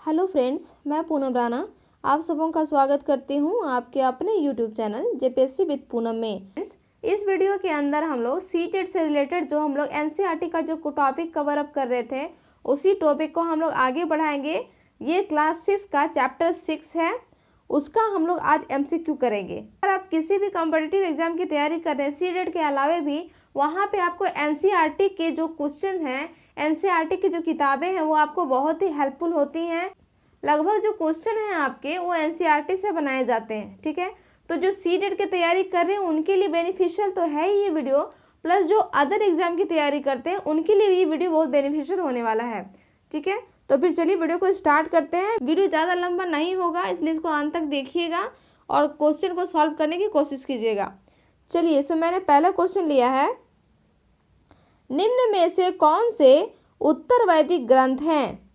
Hello friends, मैं पूनम राणा आप सबों का स्वागत करती हूं आपके अपने YouTube channel JPSC with Poonam में। फ्रेंड्स, इस वीडियो के अंदर हम लोग सीटेट से रिलेटेड जो हम लोग एनसीईआरटी का जो टॉपिक कवर अप कर रहे थे उसी टॉपिक को हम लोग आगे बढ़ाएंगे। ये क्लास 6 का चैप्टर 6 है, उसका हम लोग आज एमसीक्यू करेंगे। अगर आप किसी भी कॉम्पिटिटिव एग्जाम की तैयारी कर रहे हैं सीटेट के अलावा भी, वहाँ पे आपको एनसीईआरटी के जो क्वेश्चन हैं, एनसीईआरटी की जो किताबें हैं वो आपको बहुत ही हेल्पफुल होती हैं। लगभग जो क्वेश्चन हैं आपके वो एनसीईआरटी से बनाए जाते हैं, ठीक है। तो जो सीटेट की तैयारी कर रहे हैं उनके लिए बेनिफिशियल तो है ही ये वीडियो, प्लस जो अदर एग्जाम की तैयारी करते हैं उनके लिए ये वीडियो बहुत बेनिफिशियल होने वाला है, ठीक है। तो फिर चलिए वीडियो को स्टार्ट करते हैं। वीडियो ज़्यादा लंबा नहीं होगा, इसलिए इसको अंत तक देखिएगा और क्वेश्चन को सॉल्व करने की कोशिश कीजिएगा। चलिए, इसमें मैंने पहला क्वेश्चन लिया है, निम्न में से कौन से उत्तर वैदिक ग्रंथ हैं?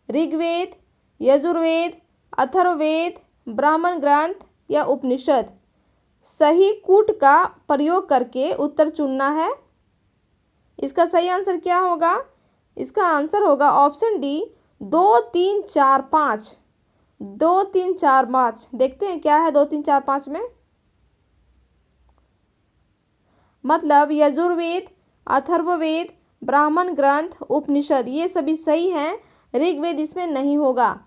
ऋग्वेद, यजुर्वेद, अथर्ववेद, ब्राह्मण ग्रंथ या उपनिषद? सही कूट का प्रयोग करके उत्तर चुनना है। इसका सही आंसर क्या होगा? इसका आंसर होगा ऑप्शन डी, 2, 3, 4, 5। 2, 3, 4, 5 देखते हैं क्या है 2, 3, 4, 5 में। मतलब यजुर्वेद, अथर्ववेद, ब्राह्मण ग्रंथ, उपनिषद ये सभी सही हैं। ऋग्वेद इसमें नहीं होगा।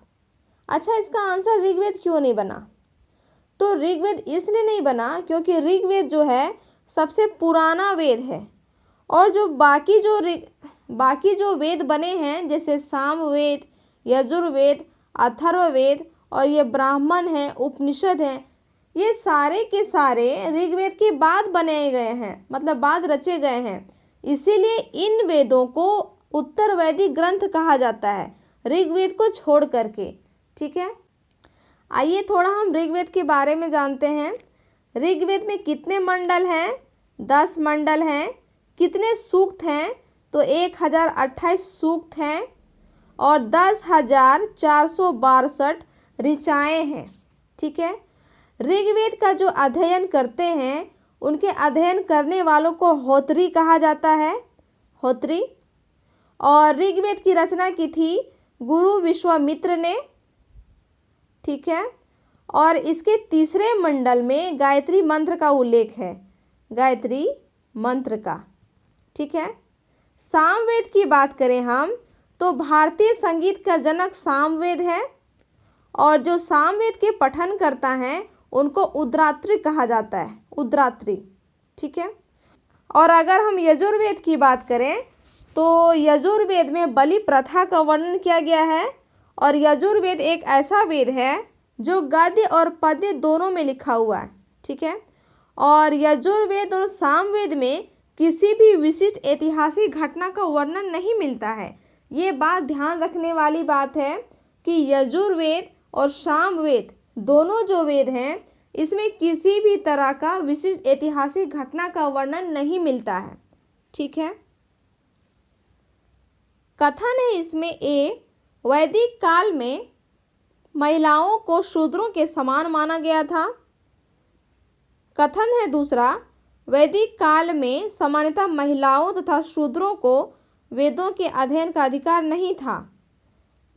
अच्छा, इसका आंसर ऋग्वेद क्यों नहीं बना? तो ऋग्वेद इसलिए नहीं बना क्योंकि ऋग्वेद जो है सबसे पुराना वेद है, और जो बाकी जो वेद बने हैं जैसे सामवेद, यजुर्वेद, अथर्ववेद और ये ब्राह्मण हैं, उपनिषद हैं, ये सारे के सारे ऋग्वेद के बाद बनाए गए हैं, मतलब बाद रचे गए हैं। इसीलिए इन वेदों को उत्तर वैदिक ग्रंथ कहा जाता है, ऋग्वेद को छोड़ करके, ठीक है। आइए थोड़ा हम ऋग्वेद के बारे में जानते हैं। ऋग्वेद में कितने मंडल हैं? 10 मंडल हैं। कितने सूक्त हैं? तो 1028 सूक्त हैं और 10,462 ऋचाएँ हैं, ठीक है। ऋग्वेद का जो अध्ययन करते हैं उनके अध्ययन करने वालों को होत्री कहा जाता है, होत्री। और ऋग्वेद की रचना की थी गुरु विश्वामित्र ने, ठीक है। और इसके तीसरे मंडल में गायत्री मंत्र का उल्लेख है, गायत्री मंत्र का, ठीक है। सामवेद की बात करें हम तो भारतीय संगीत का जनक सामवेद है, और जो सामवेद के पठन करता है उनको उद्रात्री कहा जाता है, उद्रात्री, ठीक है। और अगर हम यजुर्वेद की बात करें तो यजुर्वेद में बलि प्रथा का वर्णन किया गया है, और यजुर्वेद एक ऐसा वेद है जो गद्य और पद्य दोनों में लिखा हुआ है, ठीक है। और यजुर्वेद और सामवेद में किसी भी विशिष्ट ऐतिहासिक घटना का वर्णन नहीं मिलता है। ये बात ध्यान रखने वाली बात है कि यजुर्वेद और सामवेद दोनों जो वेद हैं इसमें किसी भी तरह का विशिष्ट ऐतिहासिक घटना का वर्णन नहीं मिलता है, ठीक है। कथन है इसमें ए, वैदिक काल में महिलाओं को शूद्रों के समान माना गया था। कथन है दूसरा, वैदिक काल में सामान्यतः महिलाओं तथा शूद्रों को वेदों के अध्ययन का अधिकार नहीं था।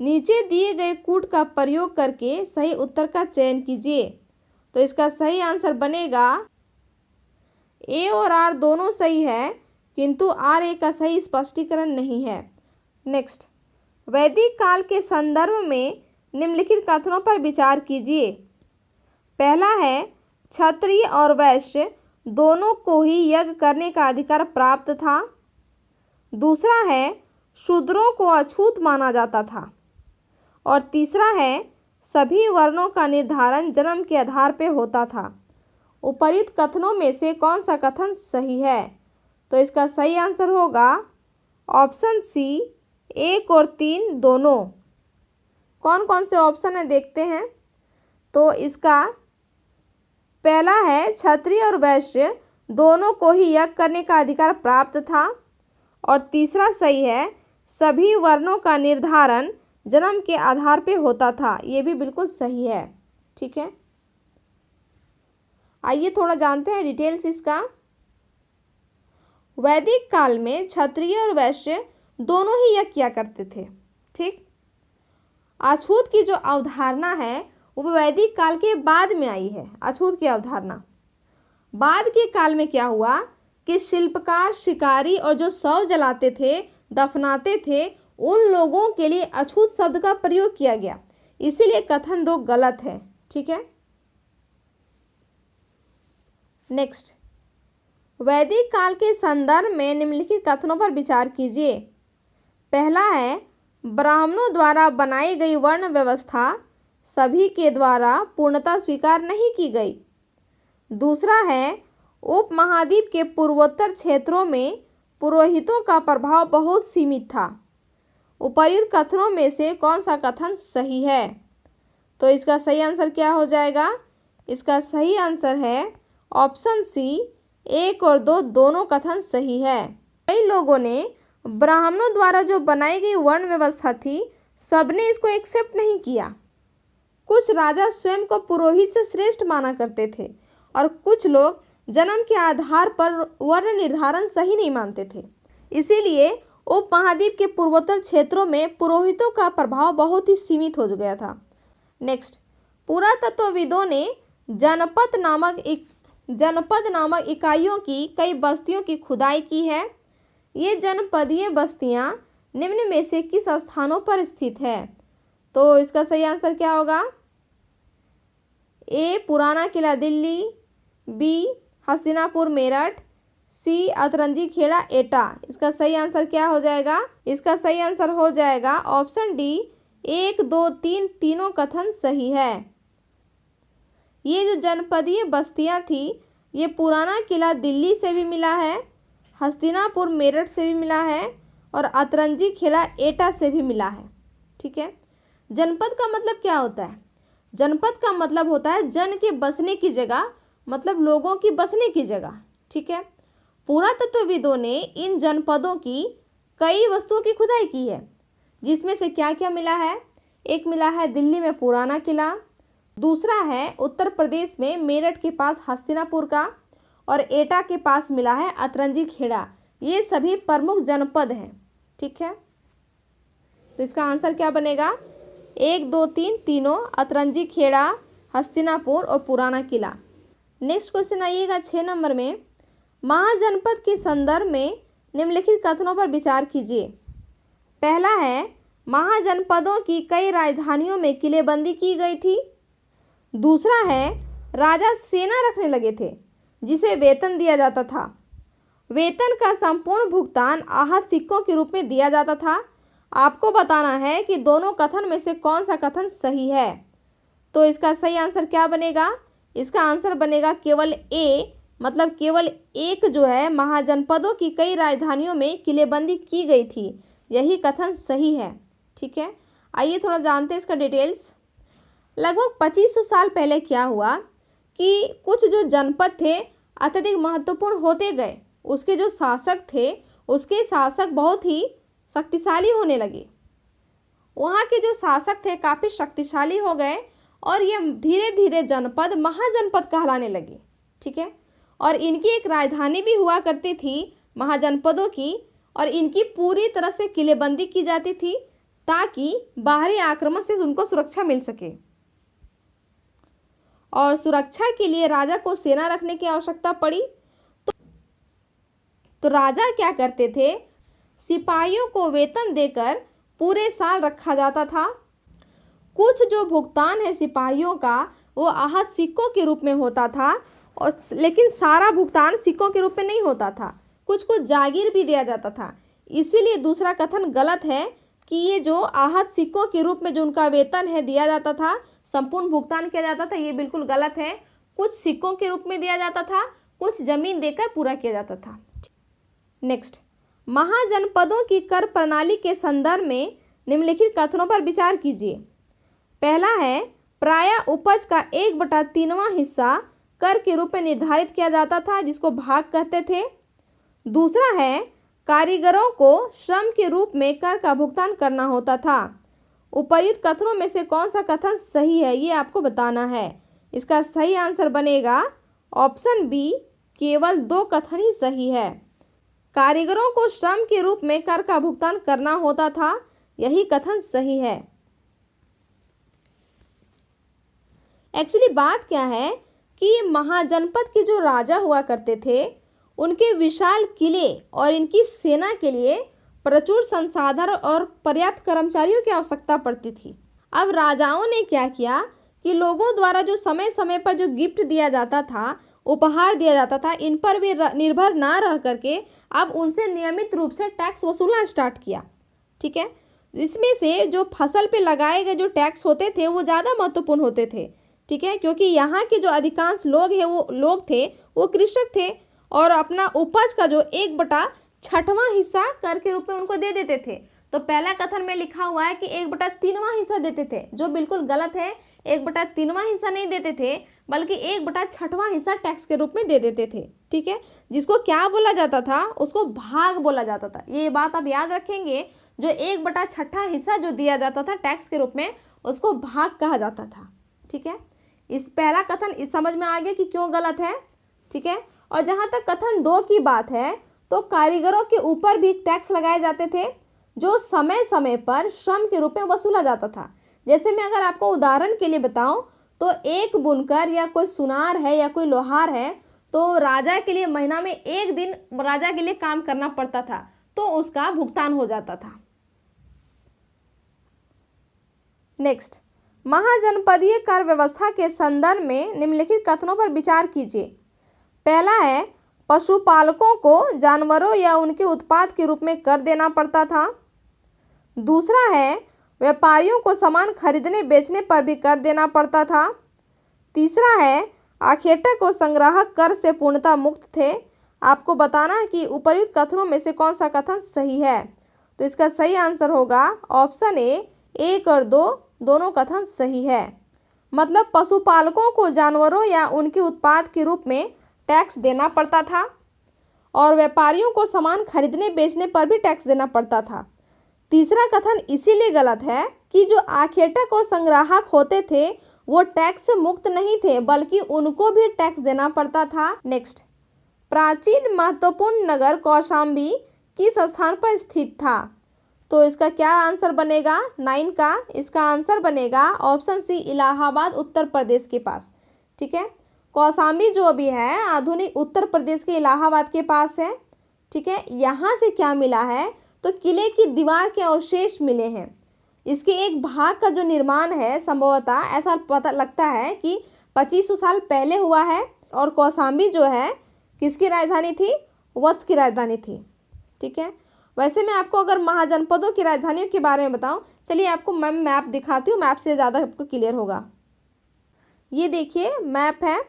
नीचे दिए गए कूट का प्रयोग करके सही उत्तर का चयन कीजिए। तो इसका सही आंसर बनेगा ए और आर दोनों सही है, किंतु आर ए का सही स्पष्टीकरण नहीं है। नेक्स्ट, वैदिक काल के संदर्भ में निम्नलिखित कथनों पर विचार कीजिए। पहला है, क्षत्रिय और वैश्य दोनों को ही यज्ञ करने का अधिकार प्राप्त था। दूसरा है, शूद्रों को अछूत माना जाता था। और तीसरा है, सभी वर्णों का निर्धारण जन्म के आधार पर होता था। उपर्युक्त कथनों में से कौन सा कथन सही है? तो इसका सही आंसर होगा ऑप्शन सी, 1 और 3 दोनों। कौन कौन से ऑप्शन है देखते हैं। तो इसका पहला है, क्षत्रिय और वैश्य दोनों को ही यज्ञ करने का अधिकार प्राप्त था। और तीसरा सही है, सभी वर्णों का निर्धारण जन्म के आधार पर होता था। ये भी बिल्कुल सही है, ठीक है। आइए थोड़ा जानते हैं डिटेल्स इसका। वैदिक काल में क्षत्रिय और वैश्य दोनों ही यज्ञ किया करते थे, ठीक। अछूत की जो अवधारणा है वो वैदिक काल के बाद में आई है। अछूत की अवधारणा बाद के काल में क्या हुआ कि शिल्पकार, शिकारी और जो शव जलाते थे, दफनाते थे, उन लोगों के लिए अछूत शब्द का प्रयोग किया गया। इसीलिए कथन 2 गलत है। ठीक है, नेक्स्ट, वैदिक काल के संदर्भ में निम्नलिखित कथनों पर विचार कीजिए। पहला है, ब्राह्मणों द्वारा बनाई गई वर्ण व्यवस्था सभी के द्वारा पूर्णतः स्वीकार नहीं की गई। दूसरा है, उपमहाद्वीप के पूर्वोत्तर क्षेत्रों में पुरोहितों का प्रभाव बहुत सीमित था। उपर्युक्त कथनों में से कौन सा कथन सही है? तो इसका सही आंसर क्या हो जाएगा? इसका सही आंसर है ऑप्शन सी, 1 और 2 दोनों कथन सही है। कई लोगों ने ब्राह्मणों द्वारा जो बनाई गई वर्ण व्यवस्था थी, सबने इसको एक्सेप्ट नहीं किया। कुछ राजा स्वयं को पुरोहित से श्रेष्ठ माना करते थे और कुछ लोग जन्म के आधार पर वर्ण निर्धारण सही नहीं मानते थे। इसीलिए उपमहाद्वीप के पूर्वोत्तर क्षेत्रों में पुरोहितों का प्रभाव बहुत ही सीमित हो गया था। नेक्स्ट, पुरातत्वविदों ने जनपद नामक इकाइयों की कई बस्तियों की खुदाई की है। ये जनपदीय बस्तियां निम्न में से किस स्थानों पर स्थित है? तो इसका सही आंसर क्या होगा? ए, पुराना किला दिल्ली, बी, हस्तिनापुर मेरठ, सी, अतरंजी खेड़ा एटा। इसका सही आंसर क्या हो जाएगा? इसका सही आंसर हो जाएगा ऑप्शन डी, 1, 2, 3 तीनों कथन सही है। ये जो जनपदीय बस्तियां थी, ये पुराना किला दिल्ली से भी मिला है, हस्तिनापुर मेरठ से भी मिला है और अतरंजी खेड़ा एटा से भी मिला है। ठीक है, जनपद का मतलब क्या होता है? जनपद का मतलब होता है जन के बसने की जगह, मतलब लोगों की बसने की जगह। ठीक है, पुरातत्वविदों ने इन जनपदों की कई वस्तुओं की खुदाई की है, जिसमें से क्या क्या मिला है? एक मिला है दिल्ली में पुराना किला, दूसरा है उत्तर प्रदेश में मेरठ के पास हस्तिनापुर का, और एटा के पास मिला है अतरंजी खेड़ा। ये सभी प्रमुख जनपद हैं। ठीक है, तो इसका आंसर क्या बनेगा? 1, 2, 3 तीनों, अतरंजी खेड़ा, हस्तिनापुर और पुराना किला। नेक्स्ट क्वेश्चन आइएगा 6 नंबर में, महाजनपद के संदर्भ में निम्नलिखित कथनों पर विचार कीजिए। पहला है, महाजनपदों की कई राजधानियों में किलेबंदी की गई थी। दूसरा है, राजा सेना रखने लगे थे जिसे वेतन दिया जाता था। वेतन का संपूर्ण भुगतान आहत सिक्कों के रूप में दिया जाता था। आपको बताना है कि दोनों कथन में से कौन सा कथन सही है। तो इसका सही आंसर क्या बनेगा? इसका आंसर बनेगा केवल ए, मतलब केवल एक जो है, महाजनपदों की कई राजधानियों में किलेबंदी की गई थी, यही कथन सही है। ठीक है, आइए थोड़ा जानते हैं इसका डिटेल्स। लगभग 2500 साल पहले क्या हुआ कि कुछ जो जनपद थे अत्यधिक महत्वपूर्ण होते गए। उसके जो शासक थे, उसके शासक बहुत ही शक्तिशाली होने लगे। वहाँ के जो शासक थे काफ़ी शक्तिशाली हो गए और ये धीरे धीरे जनपद महाजनपद कहलाने लगे। ठीक है, और इनकी एक राजधानी भी हुआ करती थी महाजनपदों की, और इनकी पूरी तरह से किलेबंदी की जाती थी ताकि बाहरी आक्रमण से उनको सुरक्षा मिल सके। और सुरक्षा के लिए राजा को सेना रखने की आवश्यकता पड़ी। तो राजा क्या करते थे? सिपाहियों को वेतन देकर पूरे साल रखा जाता था। कुछ जो भुगतान है सिपाहियों का वो आहत सिक्कों के रूप में होता था, और लेकिन सारा भुगतान सिक्कों के रूप में नहीं होता था, कुछ कुछ जागीर भी दिया जाता था। इसीलिए दूसरा कथन गलत है कि ये जो आहत सिक्कों के रूप में जो उनका वेतन है दिया जाता था, संपूर्ण भुगतान किया जाता था, ये बिल्कुल गलत है। कुछ सिक्कों के रूप में दिया जाता था, कुछ जमीन देकर पूरा किया जाता था। नेक्स्ट, महाजनपदों की कर प्रणाली के संदर्भ में निम्नलिखित कथनों पर विचार कीजिए। पहला है, प्रायः उपज का 1/3वां हिस्सा कर के रूप में निर्धारित किया जाता था, जिसको भाग कहते थे। दूसरा है, कारीगरों को श्रम के रूप में कर का भुगतान करना होता था। उपर्युक्त कथनों में से कौन सा कथन सही है, ये आपको बताना है। इसका सही आंसर बनेगा ऑप्शन बी, केवल 2 कथन ही सही है। कारीगरों को श्रम के रूप में कर का भुगतान करना होता था, यही कथन सही है। एक्चुअली बात क्या है कि महाजनपद के जो राजा हुआ करते थे उनके विशाल किले और इनकी सेना के लिए प्रचुर संसाधन और पर्याप्त कर्मचारियों की आवश्यकता पड़ती थी। अब राजाओं ने क्या किया कि लोगों द्वारा जो समय समय पर जो गिफ्ट दिया जाता था, उपहार दिया जाता था, इन पर भी निर्भर ना रह करके अब उनसे नियमित रूप से टैक्स वसूलना स्टार्ट किया। ठीक है, इसमें से जो फसल पे लगाए गए जो टैक्स होते थे वो ज़्यादा महत्वपूर्ण होते थे। ठीक है, क्योंकि यहाँ के जो अधिकांश लोग थे वो कृषक थे और अपना उपज का जो 1/6वां हिस्सा कर के रूप में उनको दे देते थे। तो पहला कथन में लिखा हुआ है कि 1/3वां हिस्सा देते थे, जो बिल्कुल गलत है। 1/3वां हिस्सा नहीं देते थे, बल्कि 1/6वां हिस्सा टैक्स के रूप में दे देते थे। ठीक है, जिसको क्या बोला जाता था, उसको भाग बोला जाता था। ये बात आप याद रखेंगे, जो 1/6 हिस्सा जो दिया जाता था टैक्स के रूप में, उसको भाग कहा जाता था। ठीक है, इस पहला कथन इस समझ में आ गया कि क्यों गलत है। ठीक है, और जहाँ तक कथन 2 की बात है, तो कारीगरों के ऊपर भी टैक्स लगाए जाते थे जो समय समय पर श्रम के रूप में वसूला जाता था। जैसे मैं अगर आपको उदाहरण के लिए बताऊं, तो एक बुनकर या कोई सुनार है या कोई लोहार है, तो राजा के लिए महीना में 1 दिन राजा के लिए काम करना पड़ता था, तो उसका भुगतान हो जाता था। नेक्स्ट, महाजनपदीय कर व्यवस्था के संदर्भ में निम्नलिखित कथनों पर विचार कीजिए। पहला है, पशुपालकों को जानवरों या उनके उत्पाद के रूप में कर देना पड़ता था। दूसरा है, व्यापारियों को सामान खरीदने बेचने पर भी कर देना पड़ता था। तीसरा है, आखेटक और संग्राहक कर से पूर्णतः मुक्त थे। आपको बताना है कि उपर्युक्त कथनों में से कौन सा कथन सही है। तो इसका सही आंसर होगा ऑप्शन ए, 1 और 2 दोनों कथन सही है। मतलब पशुपालकों को जानवरों या उनके उत्पाद के रूप में टैक्स देना पड़ता था और व्यापारियों को सामान खरीदने बेचने पर भी टैक्स देना पड़ता था। तीसरा कथन इसीलिए गलत है कि जो आखेटक और संग्राहक होते थे वो टैक्स से मुक्त नहीं थे, बल्कि उनको भी टैक्स देना पड़ता था। नेक्स्ट, प्राचीन महत्वपूर्ण नगर कौशाम्बी किस स्थान पर स्थित था। तो इसका क्या आंसर बनेगा 9 का? इसका आंसर बनेगा ऑप्शन सी, इलाहाबाद उत्तर प्रदेश के पास। ठीक है, कौशाम्बी जो भी है आधुनिक उत्तर प्रदेश के इलाहाबाद के पास है। ठीक है, यहाँ से क्या मिला है, तो किले की दीवार के अवशेष मिले हैं। इसके एक भाग का जो निर्माण है संभवतः ऐसा पता लगता है कि 2500 साल पहले हुआ है। और कौशाम्बी जो है किसकी राजधानी थी? वत्स की राजधानी थी। ठीक है, वैसे मैं आपको अगर महाजनपदों की राजधानियों के बारे में बताऊं, चलिए आपको मैं मैप दिखाती हूँ, मैप से ज़्यादा आपको क्लियर होगा। ये देखिए मैप है।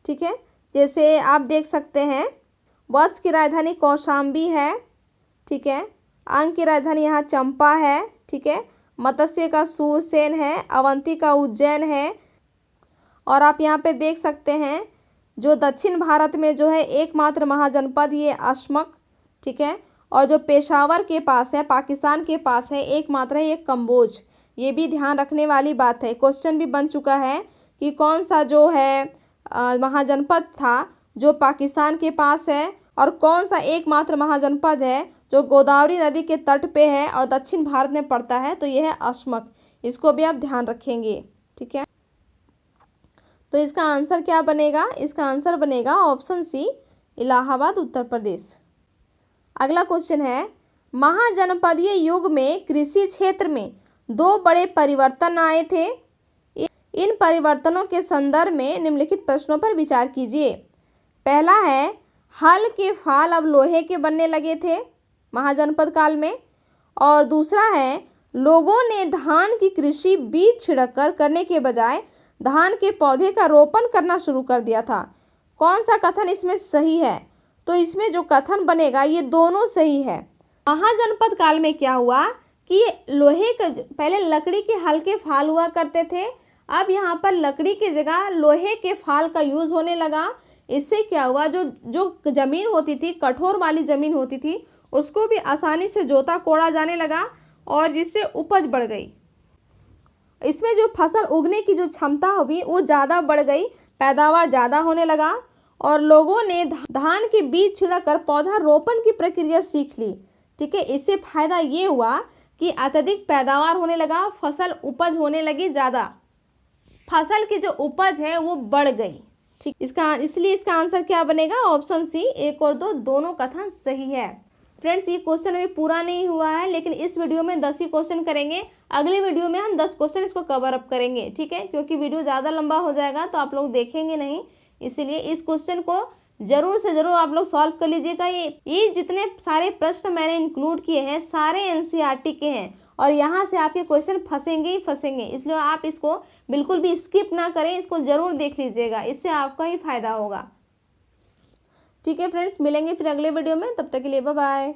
ठीक है, जैसे आप देख सकते हैं वत्स की राजधानी कौशाम्बी है। ठीक है, अंग की राजधानी यहाँ चंपा है। ठीक है, मत्स्य का सूरसेन है, अवंती का उज्जैन है। और आप यहाँ पे देख सकते हैं जो दक्षिण भारत में जो है एकमात्र महाजनपद ये अशमक। ठीक है, और जो पेशावर के पास है, पाकिस्तान के पास है, एकमात्र है ये कम्बोज। ये भी ध्यान रखने वाली बात है। क्वेश्चन भी बन चुका है कि कौन सा जो है महाजनपद था जो पाकिस्तान के पास है और कौन सा एकमात्र महाजनपद है जो गोदावरी नदी के तट पे है और दक्षिण भारत में पड़ता है। तो यह है अशमक, इसको भी आप ध्यान रखेंगे। ठीक है, तो इसका आंसर क्या बनेगा? इसका आंसर बनेगा ऑप्शन सी, इलाहाबाद उत्तर प्रदेश। अगला क्वेश्चन है, महाजनपदीय युग में कृषि क्षेत्र में 2 बड़े परिवर्तन आए थे। इन परिवर्तनों के संदर्भ में निम्नलिखित प्रश्नों पर विचार कीजिए। पहला है, हल के फाल अब लोहे के बनने लगे थे महाजनपद काल में। और दूसरा है, लोगों ने धान की कृषि बीज छिड़ककर करने के बजाय धान के पौधे का रोपण करना शुरू कर दिया था। कौन सा कथन इसमें सही है? तो इसमें जो कथन बनेगा ये दोनों सही है। महाजनपद काल में क्या हुआ कि लोहे के पहले लकड़ी के हल्के फाल हुआ करते थे, अब यहाँ पर लकड़ी की जगह लोहे के फाल का यूज़ होने लगा। इससे क्या हुआ, जो ज़मीन होती थी, कठोर वाली ज़मीन होती थी, उसको भी आसानी से जोता कोड़ा जाने लगा और जिससे उपज बढ़ गई। इसमें जो फसल उगने की जो क्षमता हुई वो ज़्यादा बढ़ गई, पैदावार ज़्यादा होने लगा और लोगों ने धान के बीज छिड़ककर पौधा रोपण की प्रक्रिया सीख ली। ठीक है, इससे फायदा ये हुआ कि अत्यधिक पैदावार होने लगा, फसल उपज होने लगी ज़्यादा। फसल की जो उपज है वो बढ़ गई। ठीक, इसलिए इसका आंसर क्या बनेगा? ऑप्शन सी, 1 और 2 दोनों कथन सही है। फ्रेंड्स, ये क्वेश्चन अभी पूरा नहीं हुआ है, लेकिन इस वीडियो में 10 ही क्वेश्चन करेंगे। अगले वीडियो में हम 10 क्वेश्चन इसको कवर अप करेंगे। ठीक है, क्योंकि वीडियो ज़्यादा लंबा हो जाएगा तो आप लोग देखेंगे नहीं, इसीलिए इस क्वेश्चन को जरूर से जरूर आप लोग सॉल्व कर लीजिएगा। ये जितने सारे प्रश्न मैंने इंक्लूड किए हैं सारे एनसीईआरटी के हैं और यहाँ से आपके क्वेश्चन फंसेंगे ही फंसेंगे, इसलिए आप इसको बिल्कुल भी स्किप ना करें, इसको जरूर देख लीजिएगा, इससे आपका ही फायदा होगा। ठीक है फ्रेंड्स, मिलेंगे फिर अगले वीडियो में, तब तक के लिए बाय बाय।